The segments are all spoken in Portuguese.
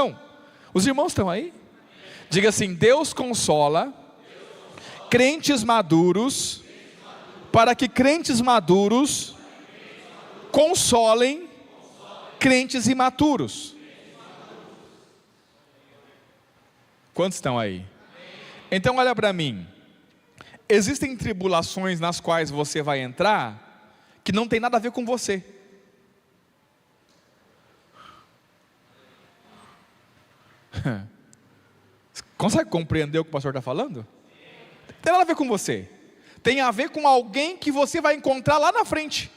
consolação. Os irmãos estão aí? Diga assim: Deus consola crentes maduros, para que crentes maduros consolem crentes imaturos. Quantos estão aí? Então olha para mim. Existem tribulações nas quais você vai entrar que não tem nada a ver com você. Consegue compreender o que o pastor está falando? Não tem nada a ver com você. Tem a ver com alguém que você vai encontrar lá na frente.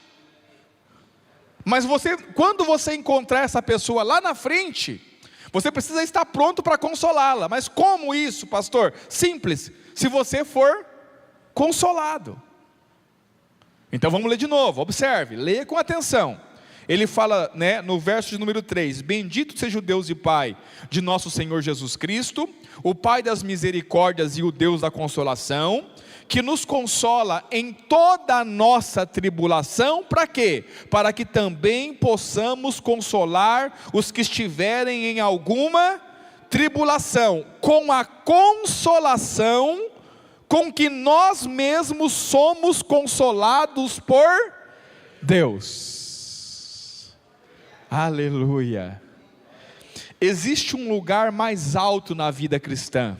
Mas quando você encontrar essa pessoa lá na frente, você precisa estar pronto para consolá-la. Mas como isso, pastor? Simples, se você for consolado. Então vamos ler de novo, observe, leia com atenção. Ele fala, no verso de número 3, bendito seja o Deus e Pai de nosso Senhor Jesus Cristo, o Pai das misericórdias e o Deus da consolação, que nos consola em toda a nossa tribulação, para quê? Para que também possamos consolar os que estiverem em alguma tribulação, com a consolação com que nós mesmos somos consolados por Deus. Aleluia. Existe um lugar mais alto na vida cristã.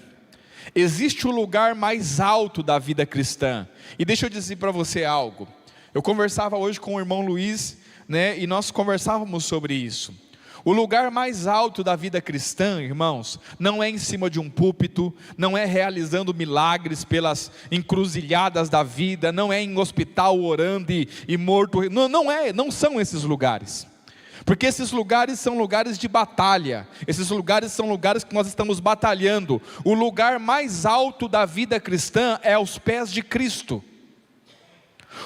Existe um lugar mais alto da vida cristã. E deixa eu dizer para você algo. Eu conversava hoje com o irmão Luiz, e nós conversávamos sobre isso. O lugar mais alto da vida cristã, irmãos, não é em cima de um púlpito, não é realizando milagres pelas encruzilhadas da vida, não é em hospital orando e morto, não são esses lugares. Porque esses lugares são lugares de batalha, esses lugares são lugares que nós estamos batalhando. O lugar mais alto da vida cristã é aos pés de Cristo.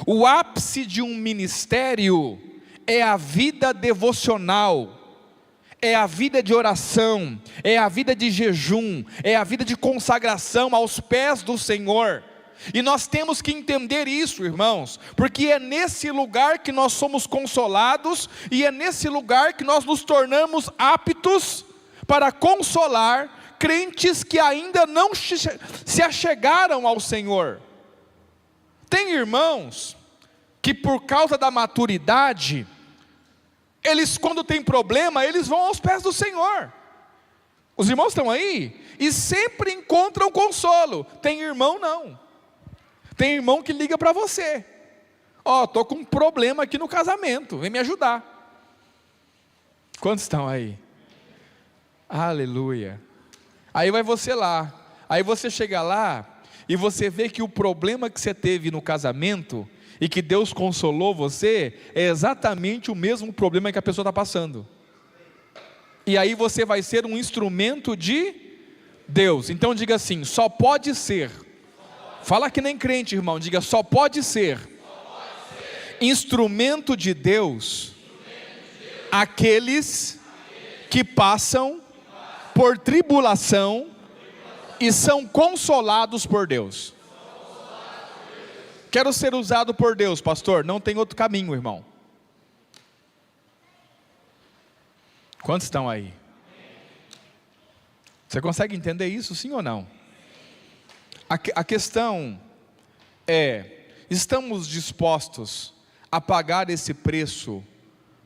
O ápice de um ministério é a vida devocional, é a vida de oração, é a vida de jejum, é a vida de consagração aos pés do Senhor. E nós temos que entender isso, irmãos, porque é nesse lugar que nós somos consolados, e é nesse lugar que nós nos tornamos aptos para consolar crentes que ainda não se achegaram ao Senhor. Tem irmãos que por causa da maturidade, eles quando tem problema, eles vão aos pés do Senhor. Os irmãos estão aí? E sempre encontram consolo. Tem irmão não. Tem irmão que liga para você: estou com um problema aqui no casamento, vem me ajudar. Quantos estão aí? Aleluia. Aí vai você lá, aí você chega lá, e você vê que o problema que você teve no casamento, e que Deus consolou você, é exatamente o mesmo problema que a pessoa está passando. E aí você vai ser um instrumento de Deus. Então diga assim: só pode ser. Fala que nem crente, irmão, diga: só pode ser instrumento de Deus aqueles que passam por tribulação e são consolados por Deus. Quero ser usado por Deus, pastor, não tem outro caminho, irmão. Quantos estão aí? Você consegue entender isso, sim ou não? A questão é: estamos dispostos a pagar esse preço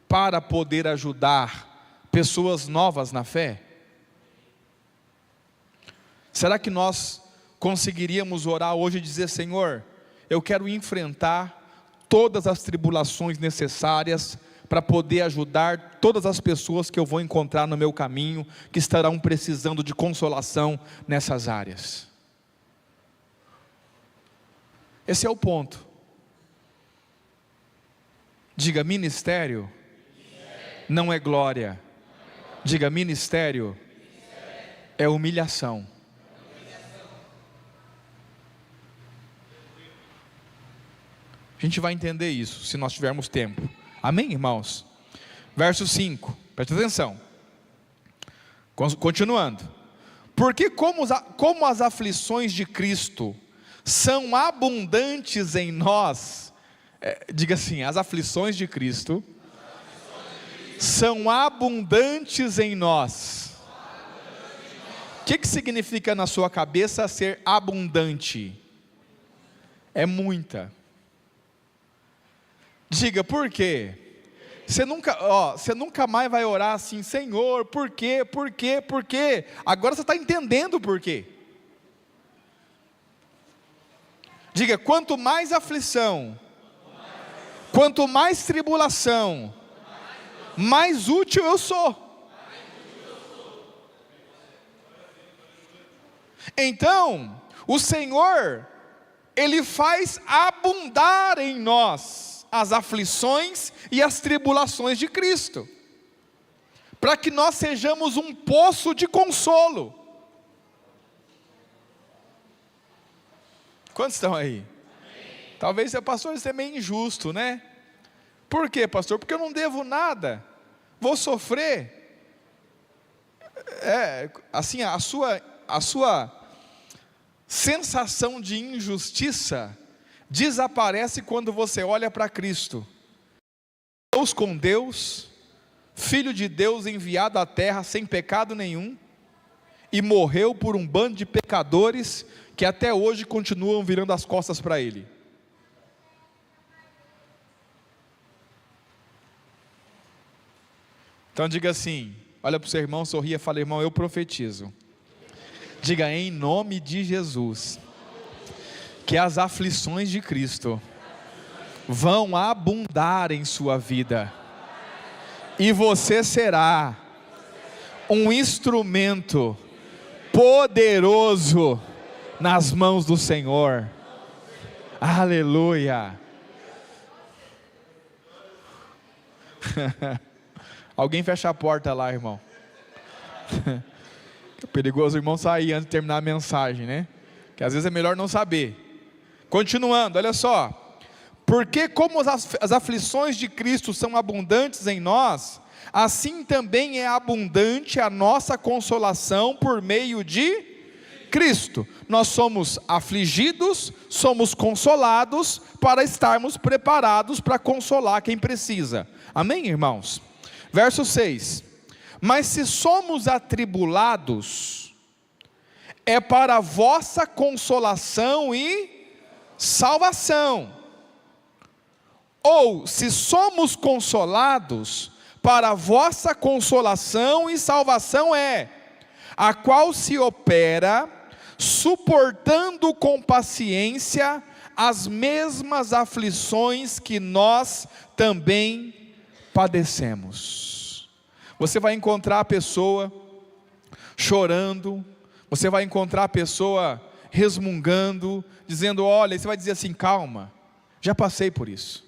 para poder ajudar pessoas novas na fé? Será que nós conseguiríamos orar hoje e dizer: Senhor, eu quero enfrentar todas as tribulações necessárias para poder ajudar todas as pessoas que eu vou encontrar no meu caminho, que estarão precisando de consolação nessas áreas? Esse é o ponto. Diga: ministério não é glória. Diga: ministério é humilhação. A gente vai entender isso se nós tivermos tempo. Amém, irmãos? Verso 5, preste atenção. Continuando. Porque como as aflições de Cristo são abundantes em nós, diga assim: as aflições de Cristo são abundantes em nós, O que significa na sua cabeça ser abundante? É muita. Diga, por quê? Você nunca mais vai orar assim, Senhor, por quê, por quê, por quê? Agora você está entendendo por quê. Diga, quanto mais aflição, quanto mais tribulação, mais útil eu sou. Então, o Senhor, Ele faz abundar em nós as aflições e as tribulações de Cristo, para que nós sejamos um poço de consolo. Quantos estão aí? Talvez seu pastor seja meio injusto, né? Por quê, pastor? Porque eu não devo nada, vou sofrer. Assim, a sua sensação de injustiça desaparece quando você olha para Cristo. Deus com Deus, Filho de Deus enviado à terra sem pecado nenhum, e morreu por um bando de pecadores que até hoje continuam virando as costas para Ele. Então diga assim, olha para o seu irmão, sorria, fala, irmão, eu profetizo. Diga, em nome de Jesus, que as aflições de Cristo vão abundar em sua vida, e você será um instrumento poderoso nas mãos do Senhor. Aleluia. Alguém fecha a porta lá, irmão. É perigoso o irmão sair antes de terminar a mensagem, né? Que às vezes é melhor não saber. Continuando, olha só. Porque como as aflições de Cristo são abundantes em nós, assim também é abundante a nossa consolação por meio de Cristo. Nós somos afligidos, somos consolados, para estarmos preparados para consolar quem precisa. Amém, irmãos? Verso 6. Mas se somos atribulados, é para a vossa consolação e salvação. Ou, se somos consolados, para a vossa consolação e salvação é, a qual se opera, suportando com paciência as mesmas aflições que nós também padecemos. Você vai encontrar a pessoa chorando, você vai encontrar a pessoa resmungando, dizendo, olha, você vai dizer assim, calma, já passei por isso.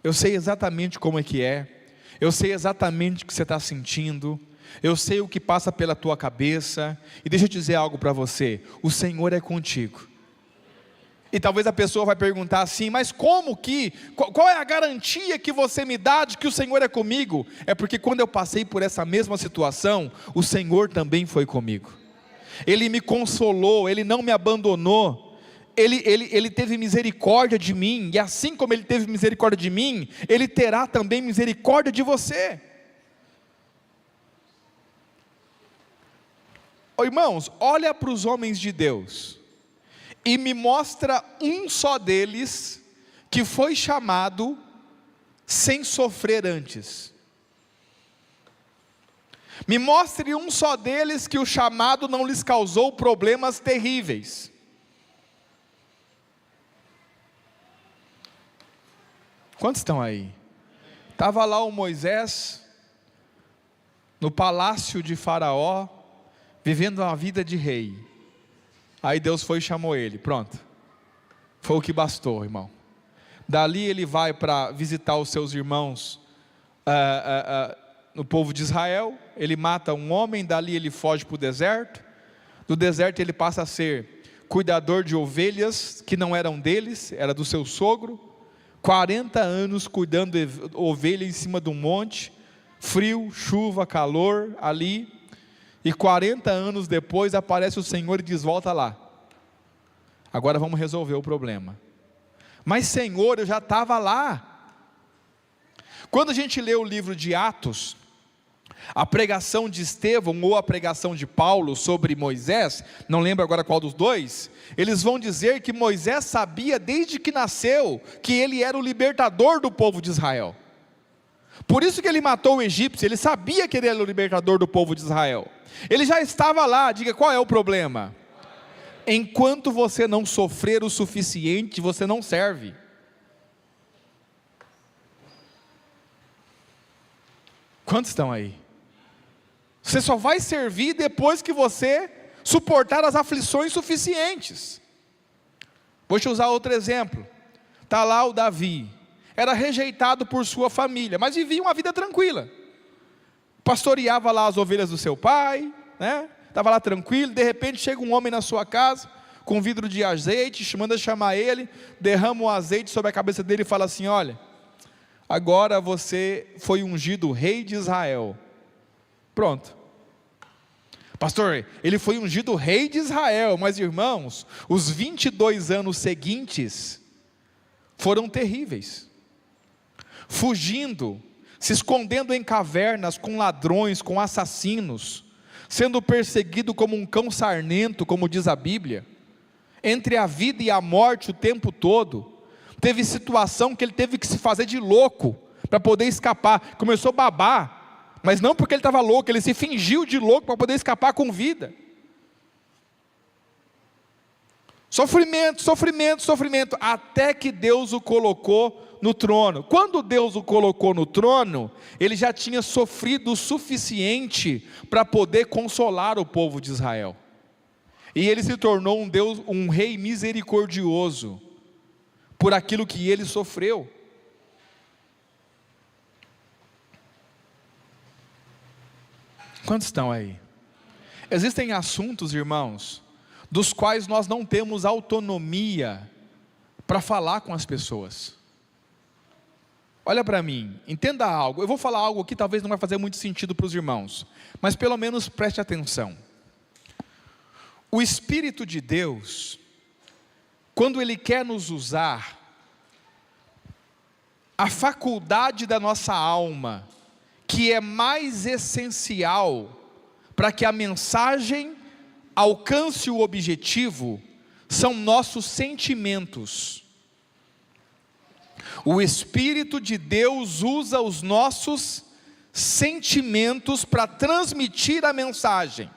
Eu sei exatamente como é que é, eu sei exatamente o que você está sentindo, eu sei o que passa pela tua cabeça, e deixa eu dizer algo para você, o Senhor é contigo. E talvez a pessoa vai perguntar assim, mas como que, qual é a garantia que você me dá de que o Senhor é comigo? É porque quando eu passei por essa mesma situação, o Senhor também foi comigo. Ele me consolou, Ele não me abandonou, Ele teve misericórdia de mim, e assim como Ele teve misericórdia de mim, Ele terá também misericórdia de você. Irmãos, olha para os homens de Deus, e me mostra um só deles, que foi chamado, sem sofrer antes. Me mostre um só deles, que o chamado não lhes causou problemas terríveis. Quantos estão aí? Estava lá o Moisés, no palácio de Faraó, vivendo uma vida de rei. Aí Deus foi e chamou ele, pronto. Foi o que bastou, irmão. Dali ele vai para visitar os seus irmãos no povo de Israel. Ele mata um homem, dali ele foge para o deserto. Do deserto ele passa a ser cuidador de ovelhas, que não eram deles, era do seu sogro. 40 anos cuidando de ovelha em cima de um monte, frio, chuva, calor, ali. E 40 anos depois aparece o Senhor e diz, volta lá, agora vamos resolver o problema. Mas Senhor, eu já estava lá. Quando a gente lê o livro de Atos, A pregação de Estevão ou a pregação de Paulo sobre Moisés, não lembro agora qual dos dois, eles vão dizer que Moisés sabia desde que nasceu que ele era o libertador do povo de Israel. Por isso que ele matou o egípcio, ele sabia que ele era o libertador do povo de Israel. Ele já estava lá. Diga, qual é o problema? Enquanto você não sofrer o suficiente, você não serve. Quantos estão aí? Você só vai servir depois que você suportar as aflições suficientes. Vou te usar outro exemplo. Está lá o Davi, era rejeitado por sua família, mas vivia uma vida tranquila. Pastoreava lá as ovelhas do seu pai, né? Estava lá tranquilo. De repente chega um homem na sua casa, com um vidro de azeite, manda chamar ele, derrama o azeite sobre a cabeça dele e fala assim: olha, agora você foi ungido rei de Israel. Pronto. Pastor, ele foi ungido rei de Israel, mas irmãos, os 22 anos seguintes foram terríveis. Fugindo, se escondendo em cavernas com ladrões, com assassinos, sendo perseguido como um cão sarnento, como diz a Bíblia, entre a vida e a morte o tempo todo. Teve situação que ele teve que se fazer de louco para poder escapar. Começou a babar, mas não porque ele estava louco, ele se fingiu de louco para poder escapar com vida. Sofrimento, sofrimento, sofrimento, até que Deus o colocou no trono. Quando Deus o colocou no trono, ele já tinha sofrido o suficiente para poder consolar o povo de Israel. E ele se tornou um rei misericordioso por aquilo que ele sofreu. Quantos estão aí? Existem assuntos, irmãos, dos quais nós não temos autonomia para falar com as pessoas. Olha para mim, entenda algo. Eu vou falar algo aqui, talvez não vai fazer muito sentido para os irmãos, mas pelo menos preste atenção. O Espírito de Deus, quando Ele quer nos usar, a faculdade da nossa alma, que é mais essencial para que a mensagem alcance o objetivo, são nossos sentimentos. O Espírito de Deus usa os nossos sentimentos para transmitir a mensagem.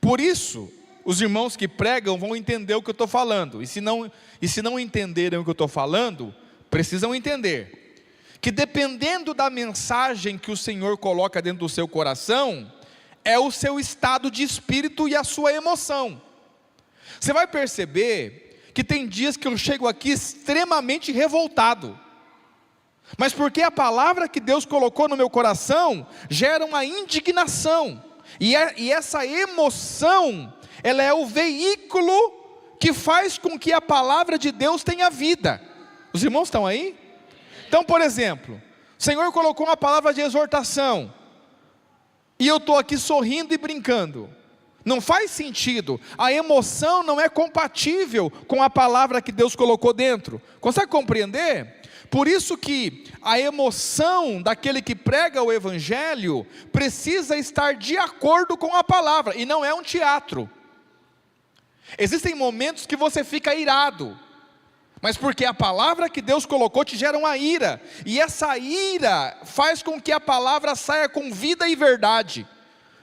Por isso, os irmãos que pregam vão entender o que eu estou falando, e se não entenderem o que eu estou falando, precisam entender que dependendo da mensagem que o Senhor coloca dentro do seu coração, é o seu estado de espírito e a sua emoção. Você vai perceber que tem dias que eu chego aqui extremamente revoltado, mas porque a palavra que Deus colocou no meu coração gera uma indignação, e essa emoção, ela é o veículo que faz com que a palavra de Deus tenha vida. Os irmãos estão aí? Então, por exemplo, o Senhor colocou uma palavra de exortação, e eu estou aqui sorrindo e brincando. Não faz sentido, a emoção não é compatível com a palavra que Deus colocou dentro. Consegue compreender? Por isso que a emoção daquele que prega o Evangelho precisa estar de acordo com a palavra, e não é um teatro. Existem momentos que você fica irado, mas porque a palavra que Deus colocou te gera uma ira, e essa ira faz com que a palavra saia com vida e verdade.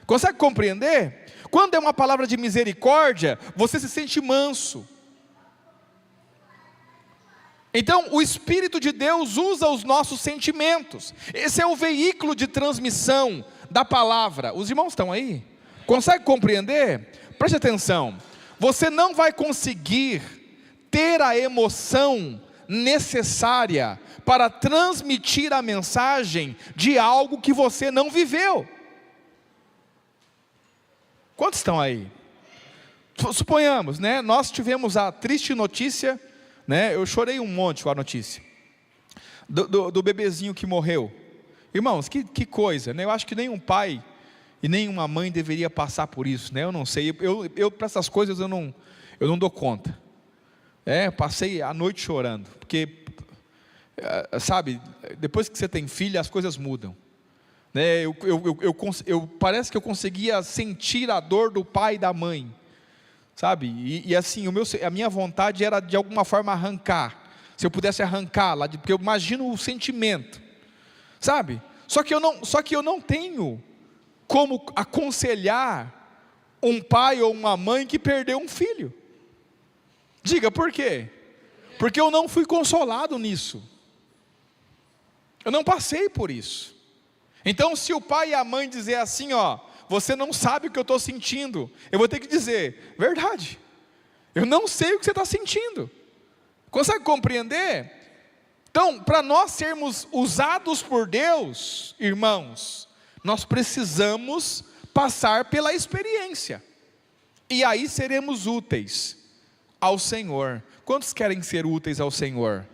Consegue compreender? Quando é uma palavra de misericórdia, você se sente manso. Então o Espírito de Deus usa os nossos sentimentos. Esse é o veículo de transmissão da palavra. Os irmãos estão aí? Consegue compreender? Preste atenção. Você não vai conseguir ter a emoção necessária para transmitir a mensagem de algo que você não viveu. Quantos estão aí? Suponhamos, né? Nós tivemos a triste notícia, né? Eu chorei um monte com a notícia do bebezinho que morreu. Irmãos, que coisa, né? Eu acho que nenhum pai e nenhuma mãe deveria passar por isso, né? Eu não sei, eu para essas coisas eu não dou conta. Passei a noite chorando, porque, sabe, depois que você tem filho, as coisas mudam. né? Parece que eu conseguia sentir a dor do pai e da mãe, sabe? E assim, a minha vontade era de alguma forma arrancar, se eu pudesse arrancar lá, porque eu imagino o sentimento, sabe? Só que eu não tenho como aconselhar um pai ou uma mãe que perdeu um filho. Diga por quê? Porque eu não fui consolado nisso. Eu não passei por isso. Então, se o pai e a mãe dizer assim, ó, você não sabe o que eu estou sentindo, eu vou ter que dizer, verdade, eu não sei o que você está sentindo. Consegue compreender? Então, para nós sermos usados por Deus, irmãos, nós precisamos passar pela experiência, e aí seremos úteis ao Senhor. Quantos querem ser úteis ao Senhor?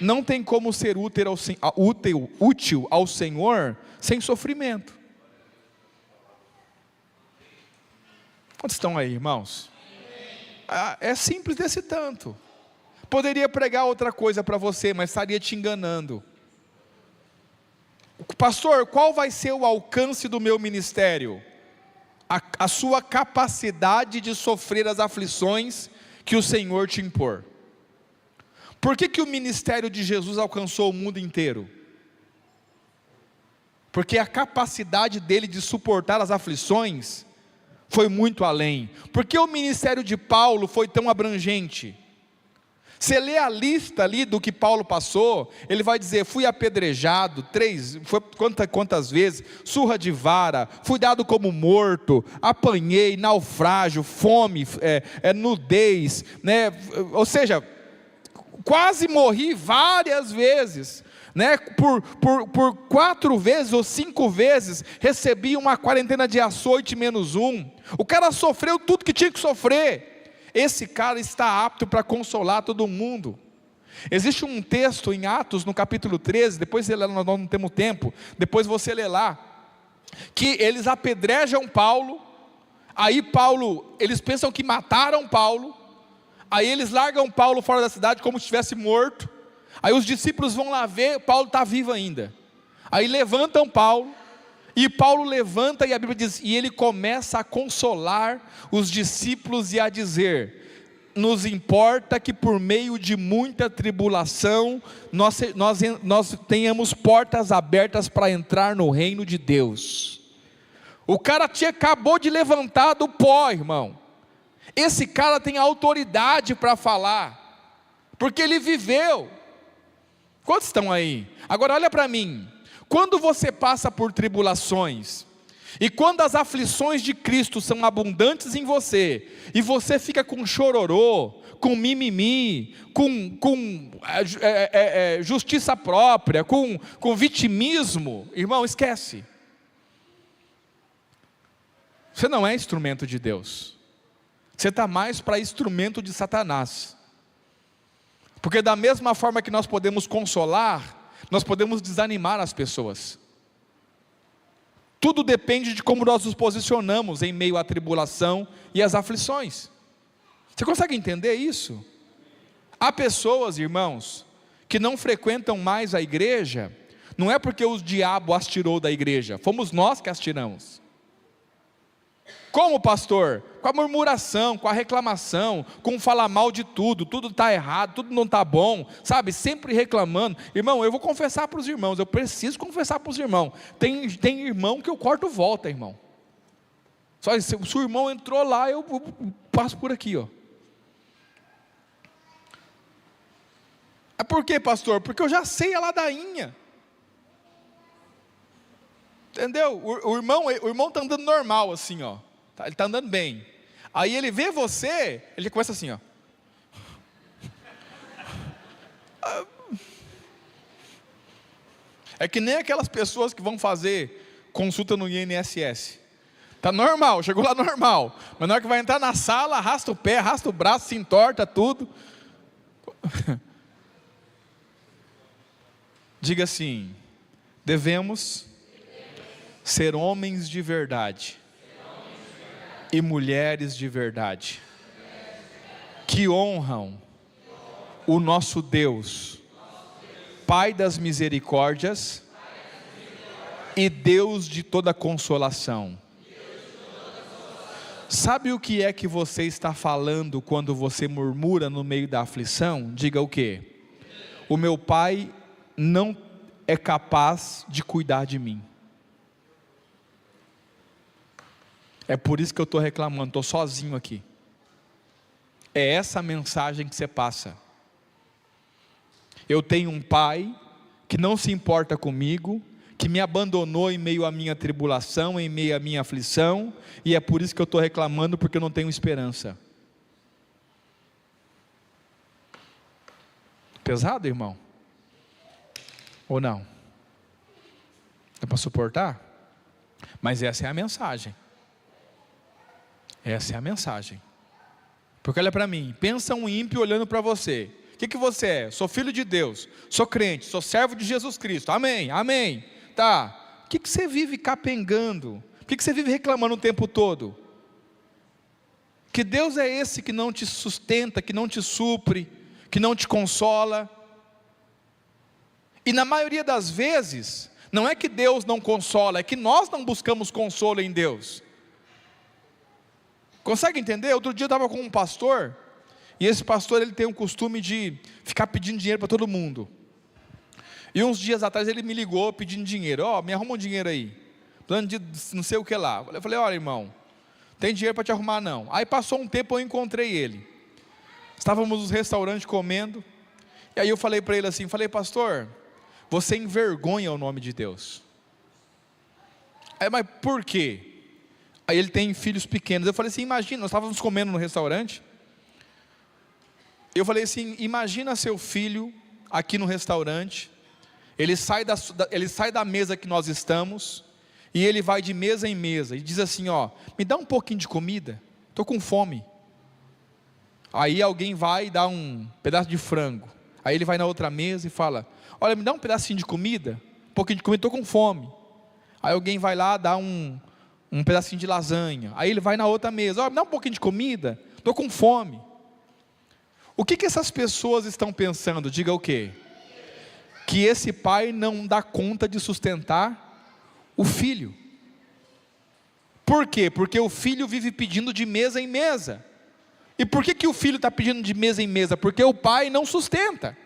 Não tem como ser útil ao Senhor sem sofrimento. Quantos estão aí, irmãos? É simples desse tanto. Poderia pregar outra coisa para você, mas estaria te enganando. Pastor, qual vai ser o alcance do meu ministério? A sua capacidade de sofrer as aflições que o Senhor te impor. Por que o ministério de Jesus alcançou o mundo inteiro? Porque a capacidade dele de suportar as aflições foi muito além. Por que o ministério de Paulo foi tão abrangente? Você lê a lista ali do que Paulo passou, ele vai dizer, fui apedrejado, quantas vezes, surra de vara, fui dado como morto, apanhei, naufrágio, fome, nudez, né? Ou seja, quase morri várias vezes, né? Por 4 vezes ou 5 vezes, recebi uma quarentena de açoite -1, o cara sofreu tudo que tinha que sofrer. Esse cara está apto para consolar todo mundo. Existe um texto em Atos, no capítulo 13, depois você lê, nós não temos tempo, depois você lê lá, que eles apedrejam Paulo, aí eles pensam que mataram Paulo, aí eles largam Paulo fora da cidade como se estivesse morto, aí os discípulos vão lá ver, Paulo está vivo ainda, aí levantam Paulo, e Paulo levanta e a Bíblia diz, e ele começa a consolar os discípulos e a dizer, nos importa que por meio de muita tribulação, nós tenhamos portas abertas para entrar no reino de Deus. O cara acabou de levantar do pó, irmão. Esse cara tem autoridade para falar, porque ele viveu. Quantos estão aí? Agora olha para mim. Quando você passa por tribulações, e quando as aflições de Cristo são abundantes em você, e você fica com chororô, com mimimi, com justiça própria, com vitimismo, irmão, esquece. Você não é instrumento de Deus, você está mais para instrumento de Satanás. Porque da mesma forma que nós podemos consolar, nós podemos desanimar as pessoas. Tudo depende de como nós nos posicionamos em meio à tribulação e às aflições. Você consegue entender isso? Há pessoas, irmãos, que não frequentam mais a igreja, não é porque o diabo as tirou da igreja, fomos nós que as tiramos. Como, pastor? Com a murmuração, com a reclamação, com falar mal de tudo está errado, tudo não está bom, sabe, sempre reclamando. Irmão, eu vou confessar para os irmãos, eu preciso confessar para os irmãos, tem irmão que eu corto volta, irmão. Só se o seu irmão entrou lá, eu passo por aqui, ó. É por quê, pastor? Porque eu já sei a ladainha. Entendeu? O irmão está andando normal assim, ó. Ele está andando bem. Aí ele vê você, ele começa assim, ó. É que nem aquelas pessoas que vão fazer consulta no INSS. Está normal, chegou lá normal. Mas na hora que vai entrar na sala, arrasta o pé, arrasta o braço, se entorta tudo. Diga assim, devemos ser homens de verdade e mulheres de verdade, que honram o nosso Deus, Pai das misericórdias e Deus de toda consolação. Sabe o que é que você está falando quando você murmura no meio da aflição? Diga o quê? O meu pai não é capaz de cuidar de mim. É por isso que eu estou reclamando, estou sozinho aqui. É essa a mensagem que você passa. Eu tenho um pai que não se importa comigo, que me abandonou em meio à minha tribulação, em meio à minha aflição, e é por isso que eu estou reclamando, porque eu não tenho esperança. Pesado, irmão? Ou não? É para suportar? Mas essa é a mensagem. Essa é a mensagem. Porque olha para mim, pensa um ímpio olhando para você. O que você é? Sou filho de Deus, sou crente, sou servo de Jesus Cristo, amém, amém. Tá, o que você vive capengando? O que você vive reclamando o tempo todo? Que Deus é esse que não te sustenta, que não te supre, que não te consola? E na maioria das vezes, não é que Deus não consola, é que nós não buscamos consolo em Deus. Consegue entender? Outro dia eu estava com um pastor, e esse pastor ele tem o costume de ficar pedindo dinheiro para todo mundo. E uns dias atrás ele me ligou pedindo dinheiro. Me arruma um dinheiro aí, plano de não sei o que lá. Eu falei, olha irmão, tem dinheiro para te arrumar não. Aí passou um tempo, eu encontrei ele. Estávamos nos restaurantes comendo, e aí eu falei para ele assim, pastor, você envergonha o nome de Deus. Aí, mas por quê? Aí ele tem filhos pequenos. Eu falei assim, imagina, nós estávamos comendo no restaurante. Eu falei assim, imagina seu filho aqui no restaurante. Ele sai da mesa que nós estamos, e ele vai de mesa em mesa, e diz assim, me dá um pouquinho de comida, estou com fome. Aí alguém vai e dá um pedaço de frango. Aí ele vai na outra mesa e fala, olha, me dá um pedacinho de comida, um pouquinho de comida, estou com fome. Aí alguém vai lá, dá um pedacinho de lasanha. Aí ele vai na outra mesa, me dá um pouquinho de comida, estou com fome. O que essas pessoas estão pensando? Diga o quê? Que esse pai não dá conta de sustentar o filho. Por quê? Porque o filho vive pedindo de mesa em mesa. E por que o filho está pedindo de mesa em mesa? Porque o pai não sustenta.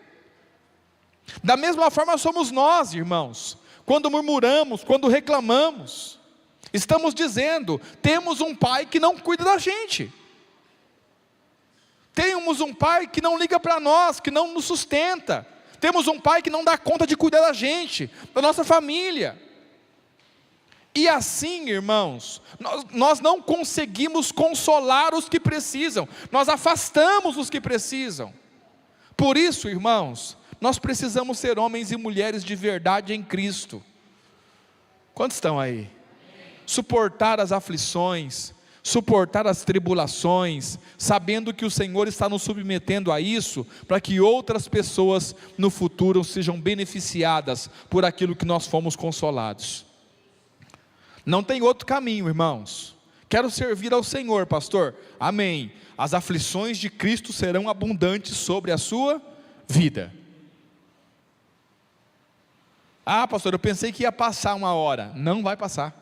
Da mesma forma somos nós, irmãos. Quando murmuramos, quando reclamamos, estamos dizendo, temos um pai que não cuida da gente. Temos um pai que não liga para nós, que não nos sustenta. Temos um pai que não dá conta de cuidar da gente, da nossa família. E assim, irmãos, nós não conseguimos consolar os que precisam, nós afastamos os que precisam. Por isso, irmãos, nós precisamos ser homens e mulheres de verdade em Cristo. Quantos estão aí? Suportar as aflições, suportar as tribulações, sabendo que o Senhor está nos submetendo a isso, para que outras pessoas no futuro sejam beneficiadas por aquilo que nós fomos consolados. Não tem outro caminho, irmãos. Quero servir ao Senhor, pastor. Amém. As aflições de Cristo serão abundantes sobre a sua vida. Pastor, eu pensei que ia passar uma hora. Não vai passar.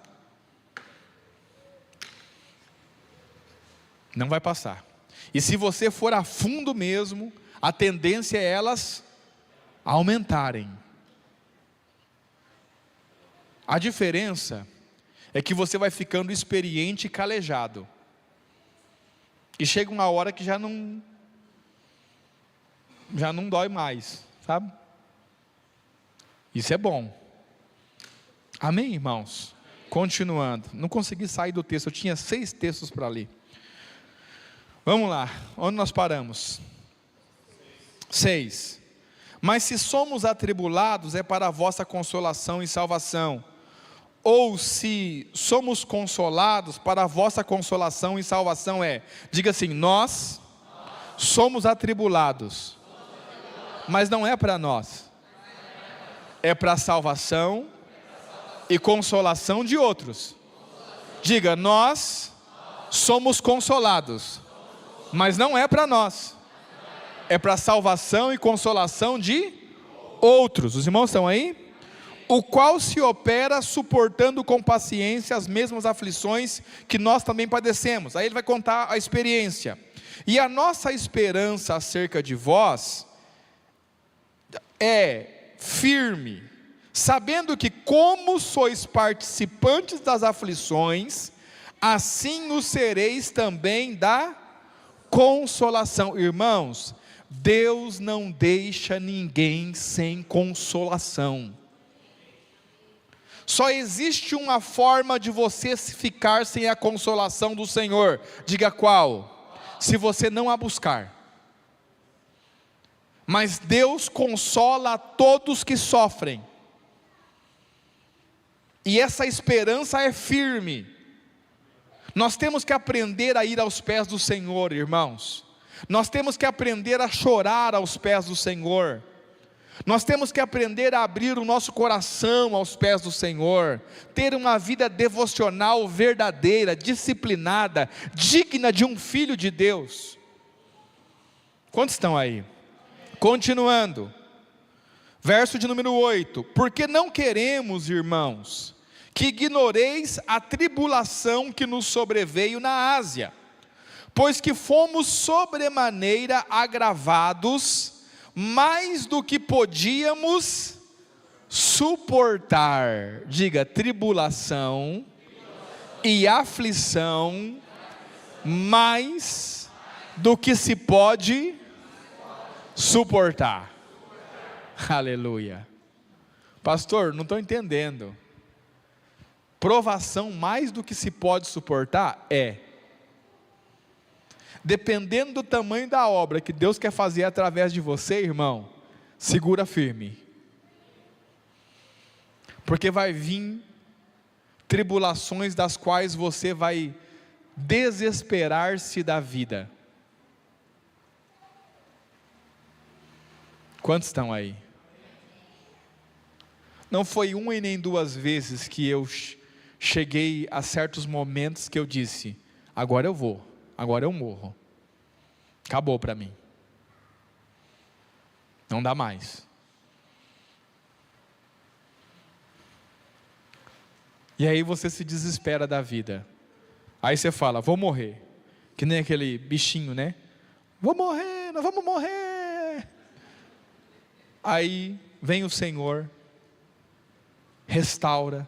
Não vai passar. E se você for a fundo mesmo, a tendência é elas aumentarem. A diferença é que você vai ficando experiente e calejado. E chega uma hora que já não dói mais, sabe? Isso é bom. Amém, irmãos? Continuando. Não consegui sair do texto, eu tinha 6 textos para ler. Vamos lá, onde nós paramos? 6. Mas se somos atribulados, é para a vossa consolação e salvação. Ou se somos consolados, para a vossa consolação e salvação é. Diga assim, nós somos atribulados. Mas não é para nós. É para a salvação e consolação de outros. Diga, nós somos consolados. Mas não é para nós. É para salvação e consolação de outros. Os irmãos estão aí? o qual se opera suportando com paciência as mesmas aflições que nós também padecemos. Aí ele vai contar a experiência. E a nossa esperança acerca de vós é firme, sabendo que como sois participantes das aflições, assim o sereis também da consolação. Irmãos, Deus não deixa ninguém sem consolação. Só existe uma forma de você ficar sem a consolação do Senhor. Diga qual? Se você não a buscar. Mas Deus consola a todos que sofrem. E essa esperança é firme. Nós temos que aprender a ir aos pés do Senhor, irmãos. Nós temos que aprender a chorar aos pés do Senhor. Nós temos que aprender a abrir o nosso coração aos pés do Senhor, ter uma vida devocional verdadeira, disciplinada, digna de um filho de Deus. Quantos estão aí? Continuando, verso de número 8: porque não queremos, irmãos, que ignoreis a tribulação que nos sobreveio na Ásia, pois que fomos sobremaneira agravados, mais do que podíamos suportar. Diga, tribulação e aflição, mais do que se pode suportar. Aleluia. Pastor, não estou entendendo. Provação mais do que se pode suportar? Dependendo do tamanho da obra que Deus quer fazer através de você, irmão, segura firme, porque vai vir tribulações das quais você vai desesperar-se da vida. Quantos estão aí? Não foi uma e nem duas vezes que eu cheguei a certos momentos que eu disse: agora eu vou. Agora eu morro, acabou para mim, não dá mais. E aí você se desespera da vida, aí você fala: vou morrer, que nem aquele bichinho, né? Vou morrer, nós vamos morrer. Aí vem o Senhor, restaura,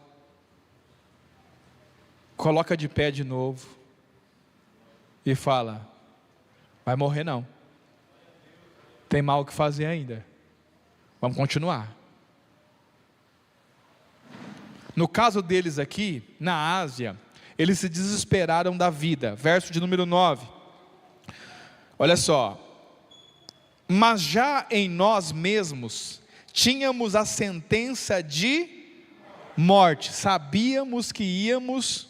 coloca de pé de novo, e fala: vai morrer não, tem mal o que fazer ainda, vamos continuar. No caso deles aqui, na Ásia, eles se desesperaram da vida. Verso de número 9, olha só: mas já em nós mesmos tínhamos a sentença de morte, sabíamos que íamos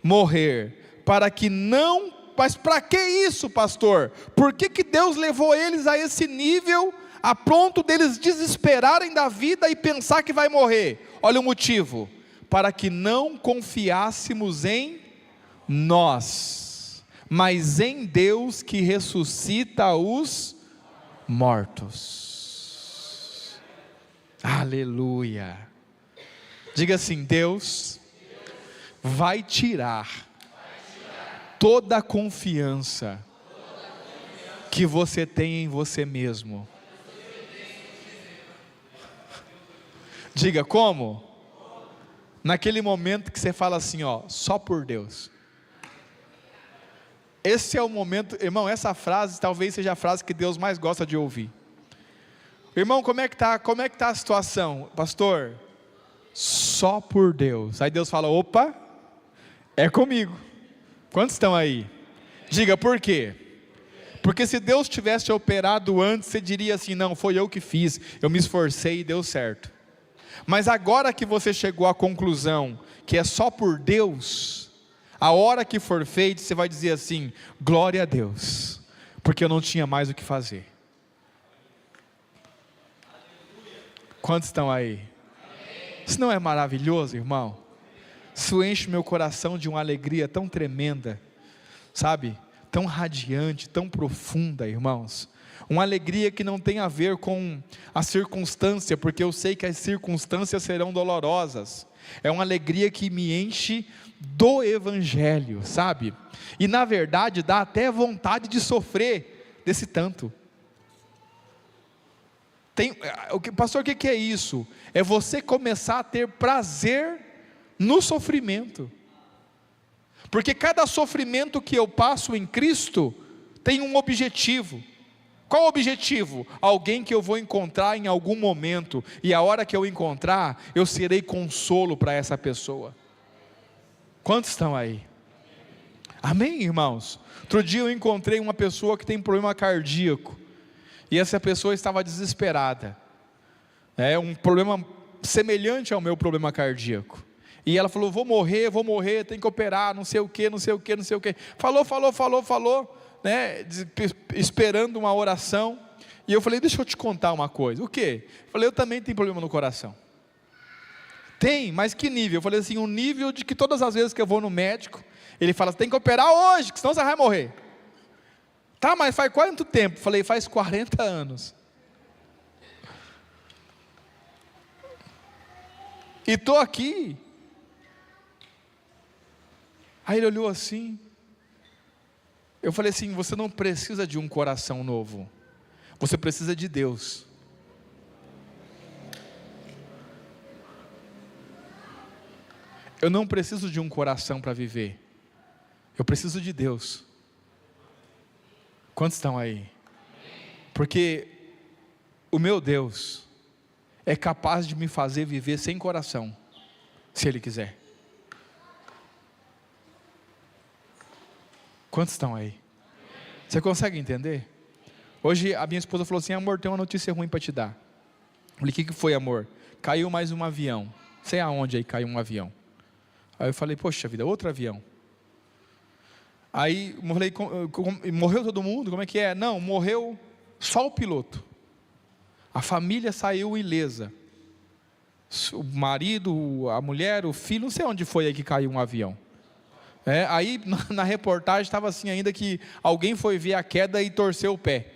morrer, para que não. Mas para que isso, pastor? Por que Deus levou eles a esse nível, a ponto deles desesperarem da vida e pensar que vai morrer? Olha o motivo: para que não confiássemos em nós, mas em Deus que ressuscita os mortos. Aleluia. Diga assim: Deus vai tirar toda a confiança que você tem em você mesmo. Diga, como? Naquele momento que você fala assim, ó, só por Deus. Esse é o momento, irmão, essa frase talvez seja a frase que Deus mais gosta de ouvir. Irmão, como é que tá a situação? Pastor, só por Deus. Aí Deus fala: opa, é comigo. Quantos estão aí? Diga, por quê? Porque se Deus tivesse operado antes, você diria assim: não, foi eu que fiz, eu me esforcei e deu certo. Mas agora que você chegou à conclusão que é só por Deus, a hora que for feito, você vai dizer assim: glória a Deus, porque eu não tinha mais o que fazer. Quantos estão aí? Isso não é maravilhoso, irmão? Isso enche meu coração de uma alegria tão tremenda, sabe? Tão radiante, tão profunda, irmãos. Uma alegria que não tem a ver com a circunstância, porque eu sei que as circunstâncias serão dolorosas. É uma alegria que me enche do Evangelho, sabe? E na verdade dá até vontade de sofrer desse tanto. Pastor, o que é isso? É você começar a ter prazer no sofrimento. Porque cada sofrimento que eu passo em Cristo tem um objetivo. Qual o objetivo? Alguém que eu vou encontrar em algum momento, e a hora que eu encontrar, eu serei consolo para essa pessoa. Quantos estão aí? Amém, irmãos? Outro dia eu encontrei uma pessoa que tem problema cardíaco, e essa pessoa estava desesperada. É um problema semelhante ao meu problema cardíaco. E ela falou, vou morrer, tem que operar, não sei o que. Falou, né, esperando uma oração. E eu falei, deixa eu te contar uma coisa. O quê? Eu falei, eu também tenho problema no coração. Tem, mas que nível? Eu falei assim, um nível de que todas as vezes que eu vou no médico, ele fala, tem que operar hoje, que senão você vai morrer. Tá, mas faz quanto tempo? Eu falei, faz 40 anos. E estou aqui. Aí ele olhou assim. Eu falei assim, você não precisa de um coração novo. Você precisa de Deus. Eu não preciso de um coração para viver. Eu preciso de Deus. Quantos estão aí? Porque o meu Deus é capaz de me fazer viver sem coração, se Ele quiser. Quantos estão aí? Você consegue entender? Hoje a minha esposa falou assim, amor, tem uma notícia ruim para te dar. Eu falei, o que foi, amor? Caiu mais um avião. Sei aonde aí caiu um avião. Aí eu falei, poxa vida, outro avião. Aí morreu todo mundo? Como é que é? Não, morreu só o piloto. A família saiu ilesa. O marido, a mulher, o filho, não sei onde foi aí que caiu um avião. Aí na reportagem estava assim ainda que alguém foi ver a queda e torceu o pé.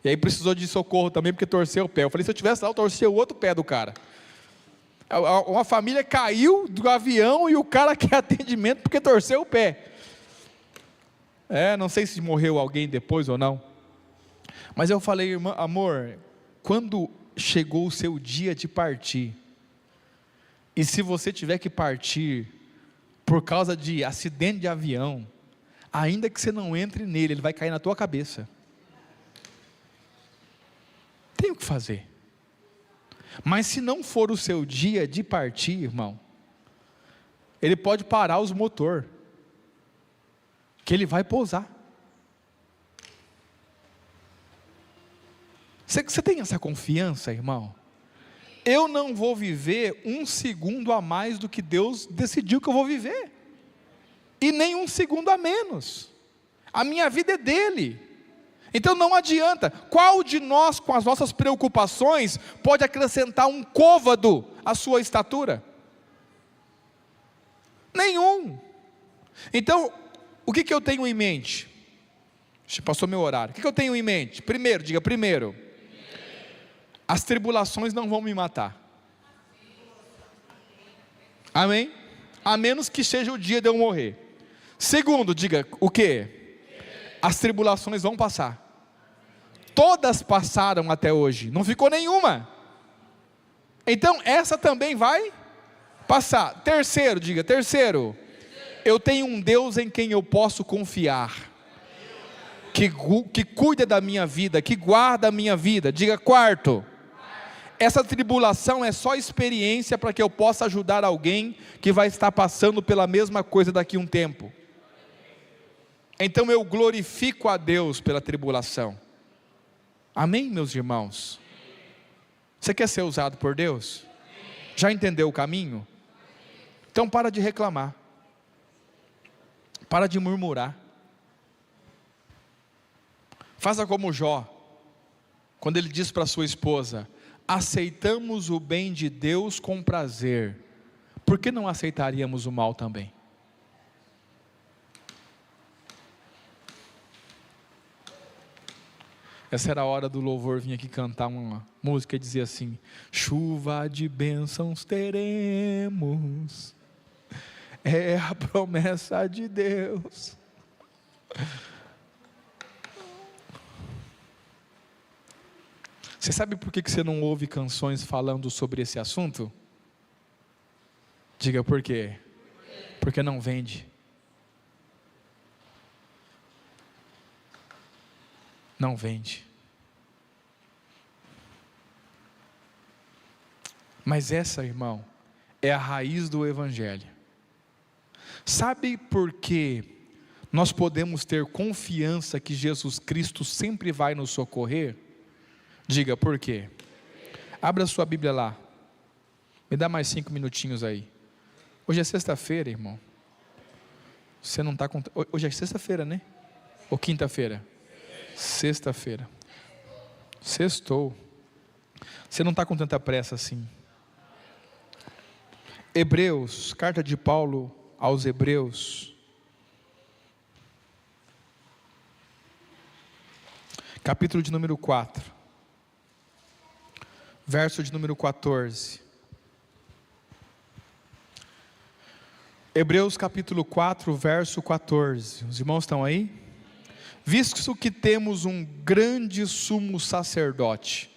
E aí precisou de socorro também porque torceu o pé. Eu falei, se eu tivesse lá, eu torcia o outro pé do cara. Uma família caiu do avião e o cara quer atendimento porque torceu o pé. Não sei se morreu alguém depois ou não. Mas eu falei, irmã, amor, quando chegou o seu dia de partir, e se você tiver que partir por causa de acidente de avião, ainda que você não entre nele, ele vai cair na tua cabeça. Tem o que fazer. Mas se não for o seu dia de partir, irmão, ele pode parar os motor, que ele vai pousar. Você tem essa confiança, irmão? Eu não vou viver um segundo a mais do que Deus decidiu que eu vou viver, e nem um segundo a menos. A minha vida é dele. Então não adianta. Qual de nós, com as nossas preocupações, pode acrescentar um côvado à sua estatura? Nenhum. Então, o que eu tenho em mente? Passou meu horário. O que eu tenho em mente? Primeiro, diga primeiro. As tribulações não vão me matar. Amém? A menos que seja o dia de eu morrer. Segundo, diga o quê? As tribulações vão passar. Todas passaram até hoje, não ficou nenhuma. Então essa também vai passar. Terceiro, diga terceiro. Eu tenho um Deus em quem eu posso confiar, que cuida da minha vida, que guarda a minha vida. Diga quarto. Essa tribulação é só experiência para que eu possa ajudar alguém que vai estar passando pela mesma coisa daqui a um tempo. Então eu glorifico a Deus pela tribulação. Amém, meus irmãos? Você quer ser usado por Deus? Já entendeu o caminho? Então para de reclamar. Para de murmurar. Faça como Jó, quando ele diz para sua esposa: aceitamos o bem de Deus com prazer, por que não aceitaríamos o mal também? Essa era a hora do louvor vir aqui cantar uma música e dizer assim: chuva de bênçãos teremos, é a promessa de Deus. Você sabe por que você não ouve canções falando sobre esse assunto? Diga por quê. Porque não vende. Não vende. Mas essa, irmão, é a raiz do Evangelho. Sabe por que nós podemos ter confiança que Jesus Cristo sempre vai nos socorrer? Diga por quê. Abra sua Bíblia lá. Me dá mais 5 minutinhos aí. Hoje é sexta-feira, irmão. Você não está com... Hoje é sexta-feira, né? Ou quinta-feira? Sexta-feira. Sextou. Você não está com tanta pressa assim. Hebreus, carta de Paulo aos Hebreus, capítulo de número 4, verso de número 14. Hebreus capítulo 4, verso 14. Os irmãos estão aí? Visto que temos um grande sumo sacerdote,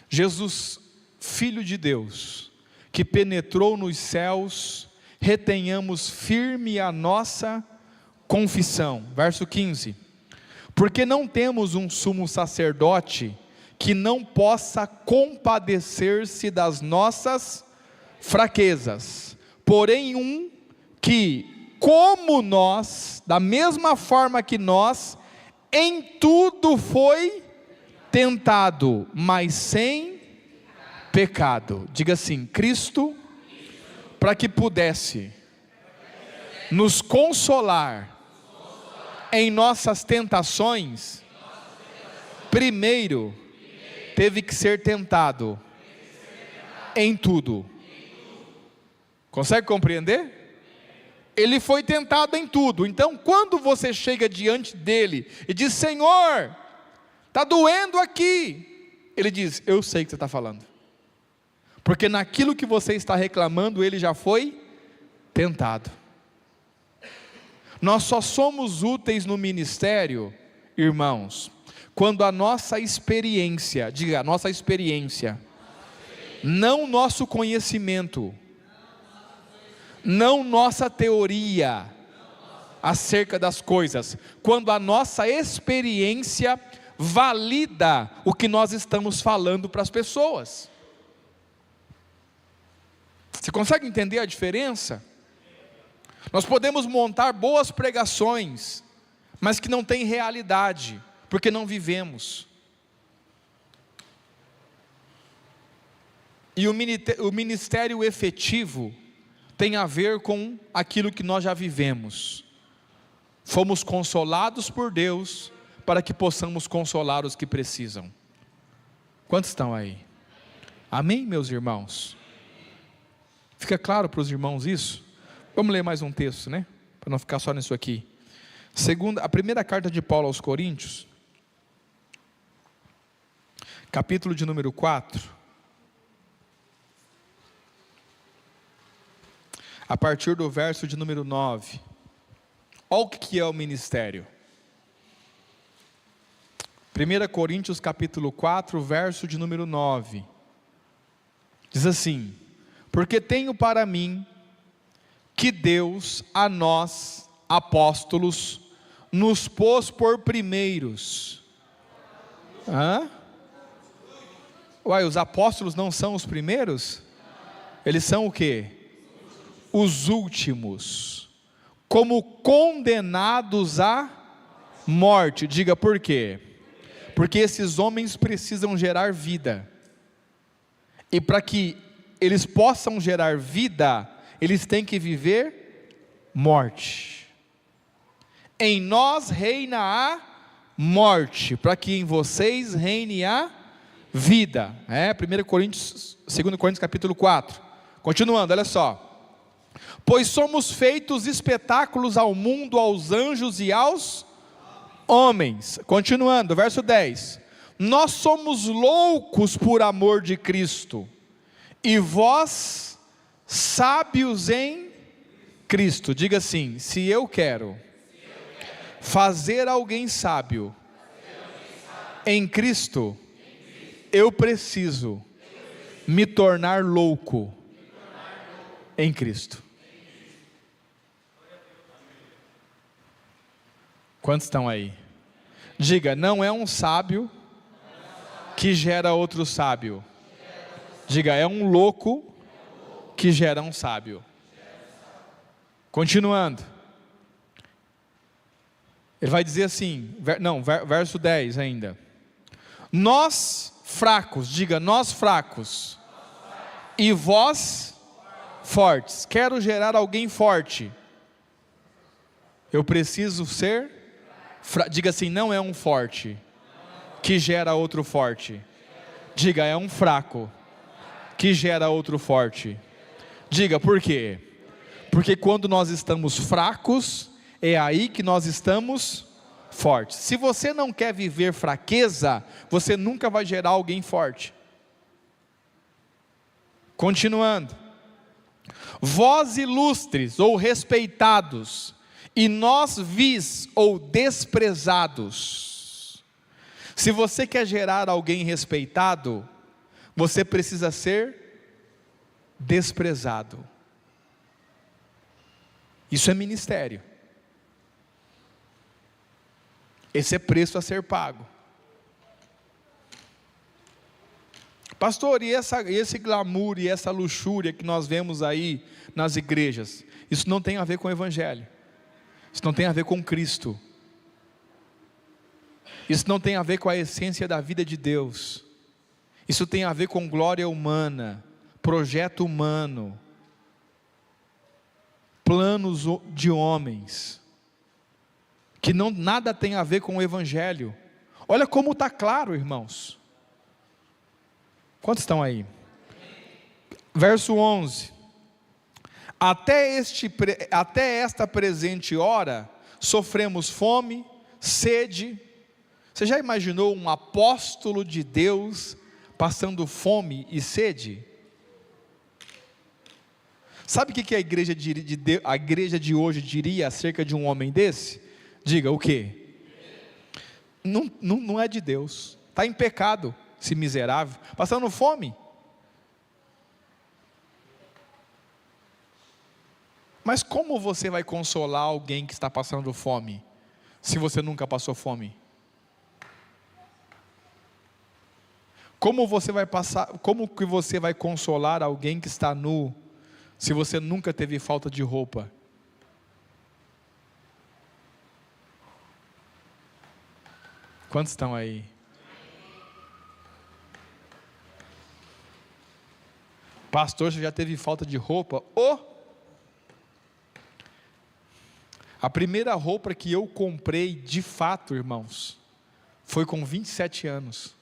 Jesus, Filho de Deus, que penetrou nos céus, retenhamos firme a nossa confissão. Verso 15. Porque não temos um sumo sacerdote que não possa compadecer-se das nossas fraquezas, porém um que, como nós, da mesma forma que nós, em tudo foi tentado, mas sem pecado. Diga assim: Cristo, para que pudesse nos consolar em nossas tentações, primeiro teve que ser tentado em tudo. Consegue compreender? Ele foi tentado em tudo. Então, quando você chega diante dele e diz: Senhor, está doendo aqui, ele diz: eu sei o que você está falando, porque naquilo que você está reclamando, ele já foi tentado. Nós só somos úteis no ministério, irmãos, quando a nossa experiência, diga, a nossa experiência, não nosso conhecimento, não nossa teoria acerca das coisas, quando a nossa experiência valida o que nós estamos falando para as pessoas. Você consegue entender a diferença? Nós podemos montar boas pregações, mas que não tem realidade, porque não vivemos. E o ministério efetivo tem a ver com aquilo que nós já vivemos. Fomos consolados por Deus, para que possamos consolar os que precisam. Quantos estão aí? Amém, meus irmãos? Fica claro para os irmãos isso? Vamos ler mais um texto, né? Para não ficar só nisso aqui. A primeira carta de Paulo aos Coríntios, capítulo de número 4, a partir do verso de número 9. Olha o que é o ministério. 1 Coríntios capítulo 4, verso de número 9. Diz assim: porque tenho para mim que Deus a nós, apóstolos, nos pôs por primeiros. Uai, os apóstolos não são os primeiros? Eles são o quê? Os últimos, como condenados à morte. Diga por quê? Porque esses homens precisam gerar vida, e para que eles possam gerar vida, eles têm que viver morte. Em nós reina a morte, para que em vocês reine a vida. 1 Coríntios, 2 Coríntios capítulo 4. Continuando, olha só. Pois somos feitos espetáculos ao mundo, aos anjos e aos homens. Continuando, verso 10. nós somos loucos por amor de Cristo, e vós sábios em Cristo. Diga assim: se eu quero fazer alguém sábio em Cristo, eu preciso me tornar louco em Cristo. Quantos estão aí? Diga: não é um sábio que gera outro sábio. Diga: é um louco que gera um sábio. Continuando, ele vai dizer assim, verso 10 ainda: nós fracos, diga, nós fracos, e vós fortes. Quero gerar alguém forte, eu preciso ser diga assim: não é um forte que gera outro forte. Diga: é um fraco que gera outro forte. Diga: por quê? Porque quando nós estamos fracos, é aí que nós estamos fortes. Se você não quer viver fraqueza, você nunca vai gerar alguém forte. Continuando: vós ilustres ou respeitados, e nós vis ou desprezados. Se você quer gerar alguém respeitado, você precisa ser desprezado. Isso é ministério. Esse é preço a ser pago. Pastor, e esse glamour e essa luxúria que nós vemos aí nas igrejas, isso não tem a ver com o Evangelho. Isso não tem a ver com Cristo. Isso não tem a ver com a essência da vida de Deus. Isso tem a ver com glória humana, projeto humano, planos de homens, que nada tem a ver com o Evangelho. Olha como está claro, irmãos. Quantos estão aí? Verso 11: até esta presente hora, sofremos fome, sede. Você já imaginou um apóstolo de Deus passando fome e sede? Sabe o que a igreja de hoje diria acerca de um homem desse? Diga: o quê? Não é de Deus, está em pecado, esse miserável, passando fome. Mas como você vai consolar alguém que está passando fome, se você nunca passou fome? Como que você vai consolar alguém que está nu, se você nunca teve falta de roupa? Quantos estão aí? Pastor, você já teve falta de roupa? A primeira roupa que eu comprei de fato, irmãos, foi com 27 anos.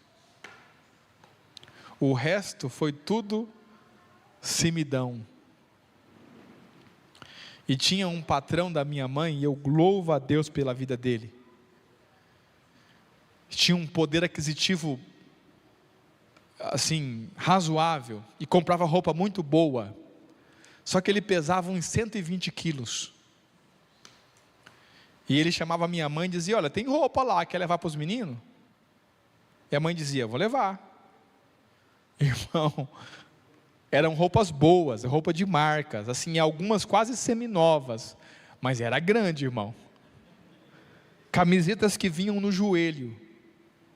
O resto foi tudo simidão. E tinha um patrão da minha mãe, e eu louvo a Deus pela vida dele. Tinha um poder aquisitivo, assim, razoável, e comprava roupa muito boa. Só que ele pesava uns 120 quilos. E ele chamava a minha mãe e dizia: olha, tem roupa lá, quer levar para os meninos? E a mãe dizia: vou levar. Irmão, eram roupas boas, roupa de marcas, assim, algumas quase seminovas, mas era grande, irmão. Camisetas que vinham no joelho.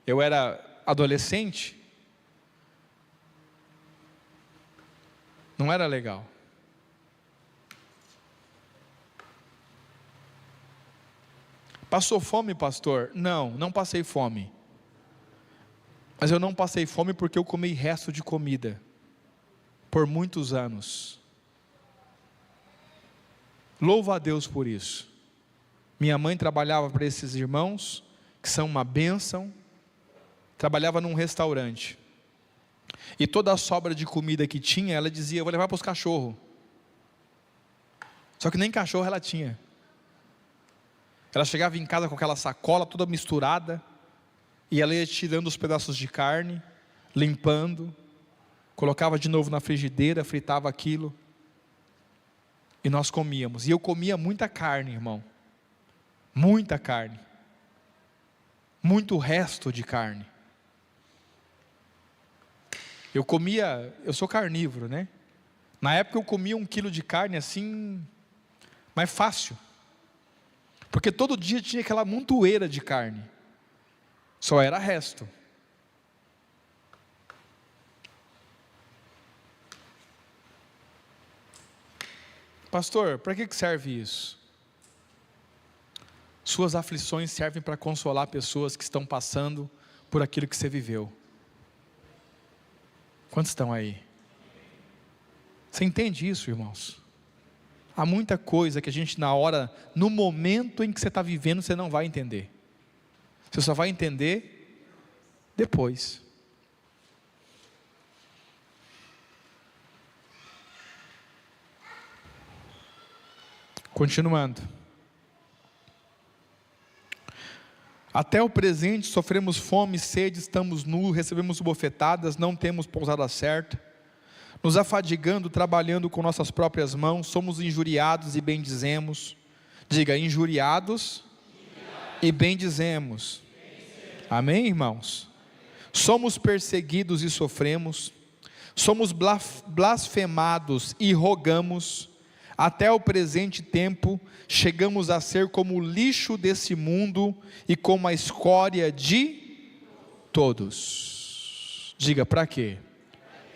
Eu era adolescente, não era legal. Passou fome, pastor? Não passei fome. Mas eu não passei fome porque eu comi resto de comida por muitos anos. Louvo a Deus por isso. Minha mãe trabalhava para esses irmãos, que são uma bênção. Trabalhava num restaurante. E toda a sobra de comida que tinha, ela dizia: eu vou levar para os cachorros. Só que nem cachorro ela tinha. Ela chegava em casa com aquela sacola toda misturada. E ela ia tirando os pedaços de carne, limpando, colocava de novo na frigideira, fritava aquilo, e nós comíamos. E eu comia muita carne, irmão, muita carne, muito resto de carne. Eu sou carnívoro, né? Na época eu comia 1 quilo de carne assim, mais fácil, porque todo dia tinha aquela montoeira de carne, só era resto. Pastor, para que serve isso? Suas aflições servem para consolar pessoas que estão passando por aquilo que você viveu. Quantos estão aí? Você entende isso, irmãos? Há muita coisa que a gente no momento em que você está vivendo, você não vai entender. Você só vai entender depois. Continuando. Até o presente sofremos fome, sede, estamos nus, recebemos bofetadas, não temos pousada certa, nos afadigando, trabalhando com nossas próprias mãos, somos injuriados e bendizemos. Diga, injuriados e bendizemos. Amém, irmãos? Somos perseguidos e sofremos, somos blasfemados e rogamos. Até o presente tempo, chegamos a ser como o lixo desse mundo e como a escória de todos. Diga, para quê?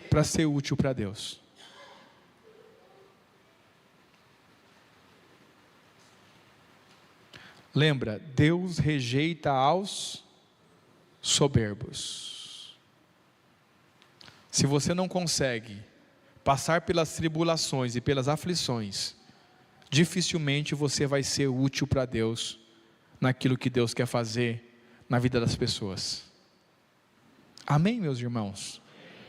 Para ser útil para Deus. Lembra, Deus rejeita aos soberbos. Se você não consegue passar pelas tribulações e pelas aflições, dificilmente você vai ser útil para Deus, naquilo que Deus quer fazer na vida das pessoas. Amém, meus irmãos?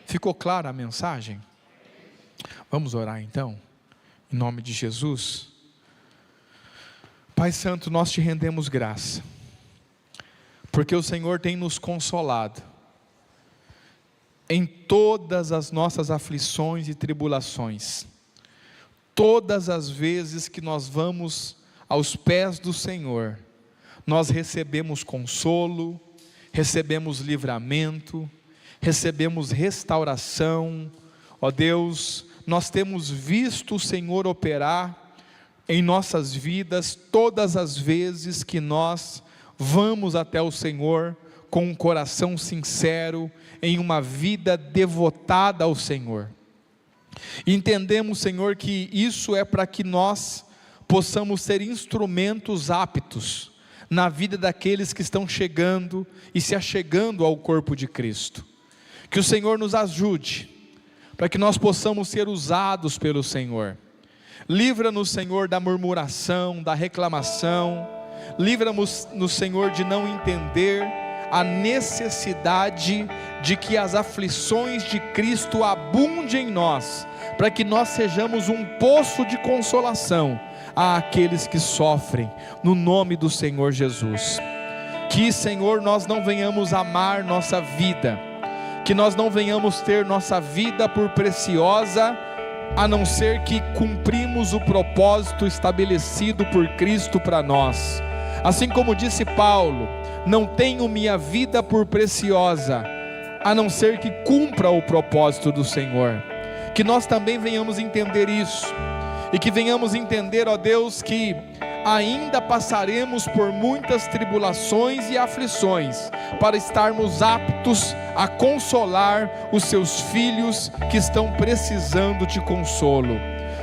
Ficou clara a mensagem? Vamos orar então, em nome de Jesus. Pai Santo, nós te rendemos graça, porque o Senhor tem nos consolado, em todas as nossas aflições e tribulações. Todas as vezes que nós vamos aos pés do Senhor, nós recebemos consolo, recebemos livramento, recebemos restauração. Ó Deus, nós temos visto o Senhor operar em nossas vidas, todas as vezes que nós vamos até o Senhor, com um coração sincero, em uma vida devotada ao Senhor. Entendemos, Senhor, que isso é para que nós possamos ser instrumentos aptos na vida daqueles que estão chegando e se achegando ao corpo de Cristo. Que o Senhor nos ajude, para que nós possamos ser usados pelo Senhor. Livra-nos, Senhor, da murmuração, da reclamação. Livra-nos, Senhor, de não entender a necessidade de que as aflições de Cristo abundem em nós, para que nós sejamos um poço de consolação àqueles que sofrem, no nome do Senhor Jesus. Que, Senhor, nós não venhamos amar nossa vida, que nós não venhamos ter nossa vida por preciosa, a não ser que cumprimos o propósito estabelecido por Cristo para nós. Assim como disse Paulo, não tenho minha vida por preciosa, a não ser que cumpra o propósito do Senhor. Que nós também venhamos entender isso, e que venhamos entender, ó Deus, que ainda passaremos por muitas tribulações e aflições, para estarmos aptos a consolar os seus filhos que estão precisando de consolo.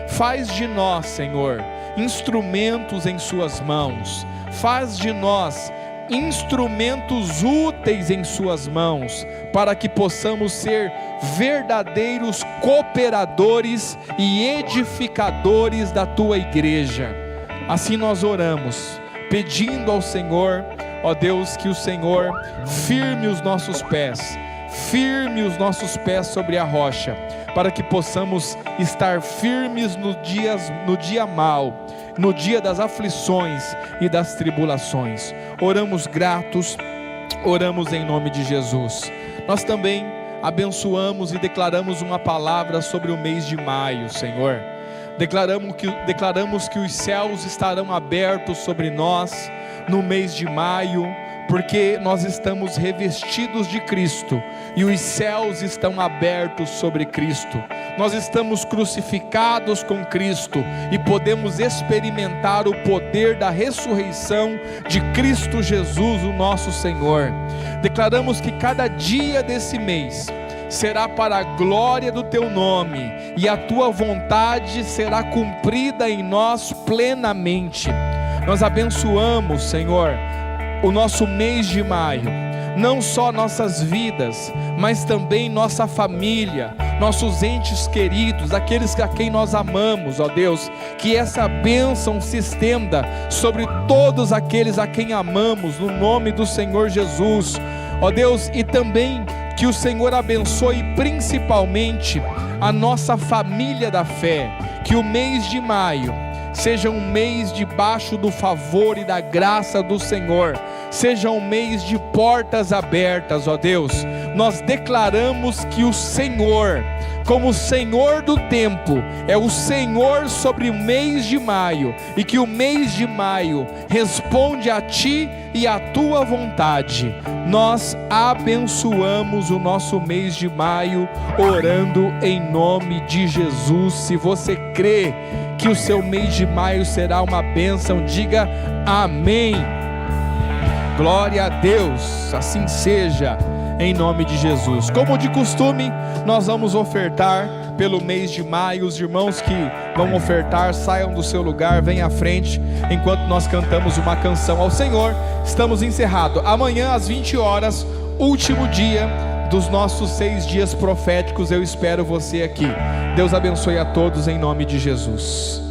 Faz de nós, Senhor, instrumentos em suas mãos, faz de nós instrumentos úteis em suas mãos, para que possamos ser verdadeiros cooperadores e edificadores da tua igreja. Assim nós oramos, pedindo ao Senhor, ó Deus, que o Senhor firme os nossos pés sobre a rocha, para que possamos estar firmes no dia mau, no dia das aflições e das tribulações. Oramos gratos Oramos em nome de Jesus. Nós também abençoamos e declaramos uma palavra sobre o mês de maio, Senhor. Declaramos que os céus estarão abertos sobre nós no mês de maio, porque nós estamos revestidos de Cristo e os céus estão abertos sobre Cristo. Nós estamos crucificados com Cristo e podemos experimentar o poder da ressurreição de Cristo Jesus, o nosso Senhor. Declaramos que cada dia desse mês será para a glória do Teu nome e a Tua vontade será cumprida em nós plenamente. Nós abençoamos, Senhor, o nosso mês de maio, não só nossas vidas, mas também nossa família, nossos entes queridos, aqueles a quem nós amamos, ó Deus, que essa bênção se estenda sobre todos aqueles a quem amamos, no nome do Senhor Jesus, ó Deus, e também que o Senhor abençoe principalmente a nossa família da fé, que o mês de maio seja um mês debaixo do favor e da graça do Senhor, seja um mês de portas abertas, ó Deus. Nós declaramos que o Senhor, como o Senhor do tempo, é o Senhor sobre o mês de maio, e que o mês de maio responde a Ti e a Tua vontade. Nós abençoamos o nosso mês de maio, orando em nome de Jesus. Se você crê que o seu mês de maio será uma bênção, diga amém. Glória a Deus, assim seja, em nome de Jesus. Como de costume, nós vamos ofertar pelo mês de maio. Os irmãos que vão ofertar, saiam do seu lugar, venham à frente, enquanto nós cantamos uma canção ao Senhor. Estamos encerrados. Amanhã às 20 horas, último dia dos nossos 6 dias proféticos. Eu espero você aqui. Deus abençoe a todos em nome de Jesus.